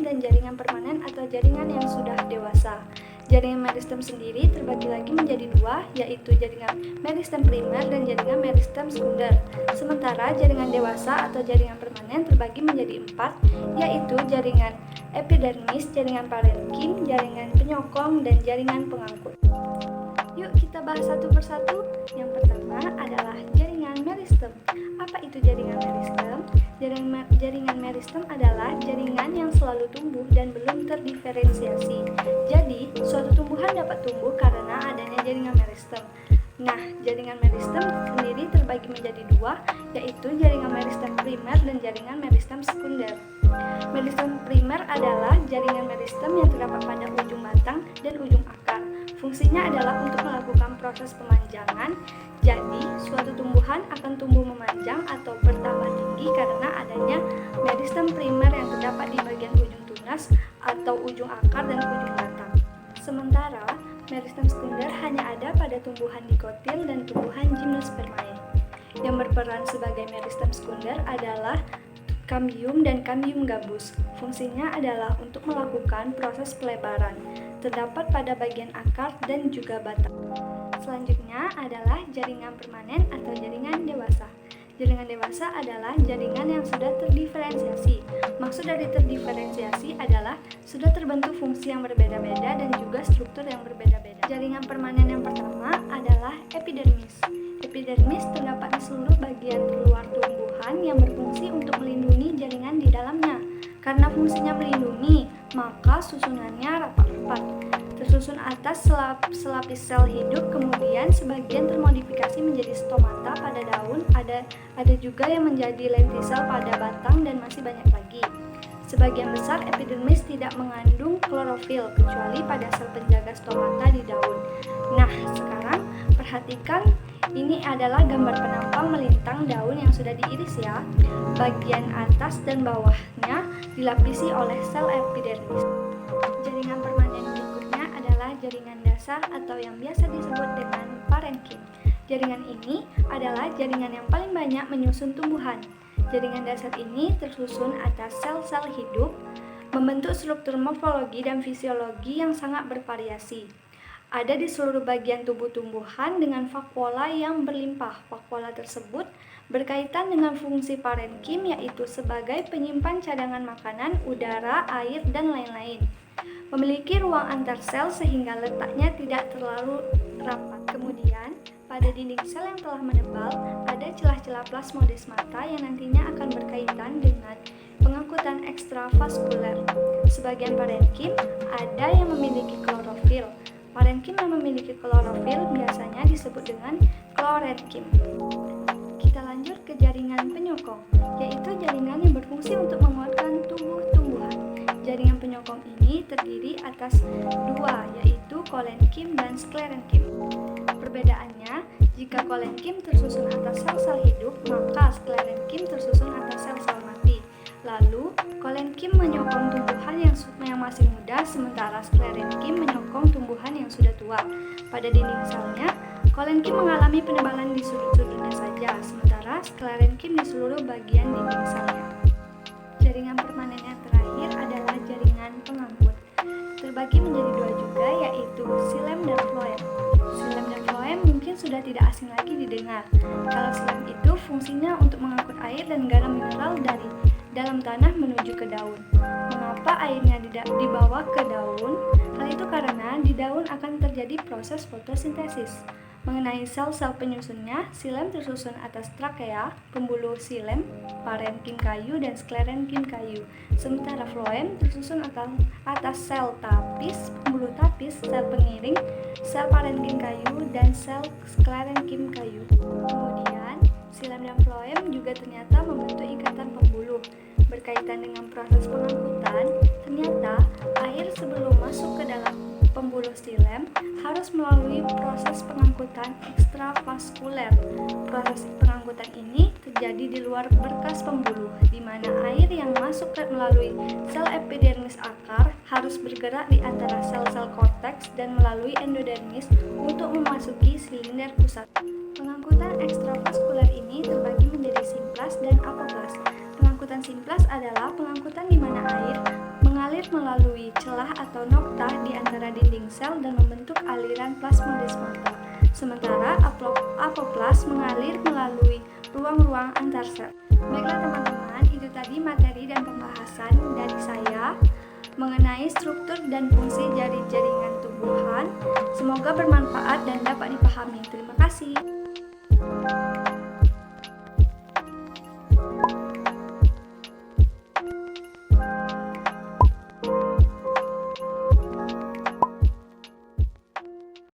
dan jaringan permanen atau jaringan yang sudah dewasa. Jaringan meristem sendiri terbagi lagi menjadi dua, yaitu jaringan meristem primer dan jaringan meristem sekunder. Sementara jaringan dewasa atau jaringan permanen terbagi menjadi empat, yaitu jaringan epidermis, jaringan parenkim, jaringan penyokong, dan jaringan pengangkut. Yuk kita bahas satu persatu. Yang pertama adalah jaringan meristem. Apa itu jaringan meristem? Jaringan meristem adalah jaringan yang selalu tumbuh dan belum terdiferensiasi. Jadi, suatu tumbuhan dapat tumbuh karena adanya jaringan meristem. Nah, jaringan meristem sendiri terbagi menjadi dua, yaitu jaringan meristem primer dan jaringan meristem sekunder. Meristem primer adalah jaringan meristem yang terdapat pada ujung batang dan ujung akar. Fungsinya adalah untuk melakukan proses pemanjangan. Jadi, suatu tumbuhan akan tumbuh memanjang atau bertambah tinggi karena adanya meristem primer yang terdapat di bagian ujung tunas atau ujung akar dan ujung batang. Sementara, meristem sekunder hanya ada pada tumbuhan dikotil dan tumbuhan gymnospermae. Yang berperan sebagai meristem sekunder adalah kambium dan kambium gabus. Fungsinya adalah untuk melakukan proses pelebaran. Terdapat pada bagian akar dan juga batang. Selanjutnya adalah jaringan permanen atau jaringan dewasa. Jaringan dewasa adalah jaringan yang sudah terdiferensiasi. Maksud dari terdiferensiasi adalah sudah terbentuk fungsi yang berbeda-beda dan juga struktur yang berbeda-beda. Jaringan permanen yang pertama adalah epidermis. Epidermis terdapat di seluruh bagian luar tumbuhan yang berfungsi untuk melindungi jaringan di dalamnya. Karena fungsinya melindungi, maka susunannya rapat-rapat. Tersusun atas selapis sel hidup, kemudian sebagian termodifikasi menjadi stomata pada daun, ada juga yang menjadi lentisel pada batang, dan masih banyak lagi. Sebagian besar epidermis tidak mengandung klorofil, kecuali pada sel penjaga stomata di daun. Nah, sekarang perhatikan, ini adalah gambar penampang melintang daun yang sudah diiris ya. Bagian atas dan bawahnya dilapisi oleh sel epidermis. Jaringan permanen berikutnya adalah jaringan dasar atau yang biasa disebut dengan parenkim. Jaringan ini adalah jaringan yang paling banyak menyusun tumbuhan. Jaringan dasar ini tersusun atas sel-sel hidup, membentuk struktur morfologi dan fisiologi yang sangat bervariasi. Ada di seluruh bagian tubuh tumbuhan dengan vakuola yang berlimpah. Vakuola tersebut berkaitan dengan fungsi parenkim, yaitu sebagai penyimpan cadangan makanan, udara, air, dan lain-lain. Memiliki ruang antar sel sehingga letaknya tidak terlalu rapat. Kemudian, pada dinding sel yang telah menebal, ada celah-celah plasmodesmata yang nantinya akan berkaitan dengan pengangkutan ekstravaskuler. Sebagian parenkim ada yang memiliki klorofil. Parenkim yang memiliki klorofil biasanya disebut dengan klorenkim. Kita lanjut ke jaringan penyokong, yaitu jaringan yang berfungsi untuk menguatkan tumbuh-tumbuhan. Jaringan penyokong ini terdiri atas dua, yaitu kolenkim dan sklerenkim. Perbedaannya, jika kolenkim tersusun atas sel-sel hidup, maka sklerenkim tersusun atas sel-sel mati. Lalu, kolenkim menyokong tumbuhan yang masih muda, sementara sklerenkim menyokong tumbuhan yang sudah tua. Pada dinding selnya, kolenkim mengalami penebalan di sudut-sudutnya saja, sementara sklerenkim di seluruh bagian dinding selnya. Jaringan permanen yang terakhir adalah jaringan pengangkut. Terbagi menjadi dua juga, yaitu xilem dan floem. Xilem dan floem mungkin sudah tidak asing lagi didengar. Kalau xilem itu fungsinya untuk mengangkut air dan garam mineral dari dalam tanah menuju ke daun. Mengapa airnya dibawa ke daun? Hal itu karena di daun akan terjadi proses fotosintesis. Mengenai sel-sel penyusunnya, xilem tersusun atas trakea, pembuluh xilem, parenkim kayu, dan sklerenkim kayu. Sementara floem tersusun atas sel tapis, pembuluh tapis, sel pengiring, sel parenkim kayu, dan sel sklerenkim kayu. Kemudian, xilem dan floem juga ternyata membentuk ikatan pembuluh. Berkaitan dengan proses pengangkutan, ternyata air sebelum masuk ke dalam pembuluh xilem harus melalui proses pengangkutan ekstravaskuler. Proses pengangkutan ini terjadi di luar berkas pembuluh, di mana air yang masuk melalui sel epidermis akar harus bergerak di antara sel-sel korteks dan melalui endodermis untuk memasuki silinder pusat. Pengangkutan ekstravaskuler ini terbagi menjadi simplas dan apoplas. Pengangkutan simplas adalah pengangkutan di mana air mengalir melalui celah atau noktah di antara dinding sel dan membentuk aliran plasmodesmata. Sementara apoplas mengalir melalui ruang-ruang antar sel. Baiklah teman-teman, itu tadi materi dan pembahasan dari saya mengenai struktur dan fungsi jaringan tumbuhan. Semoga bermanfaat dan dapat dipahami. Terima kasih.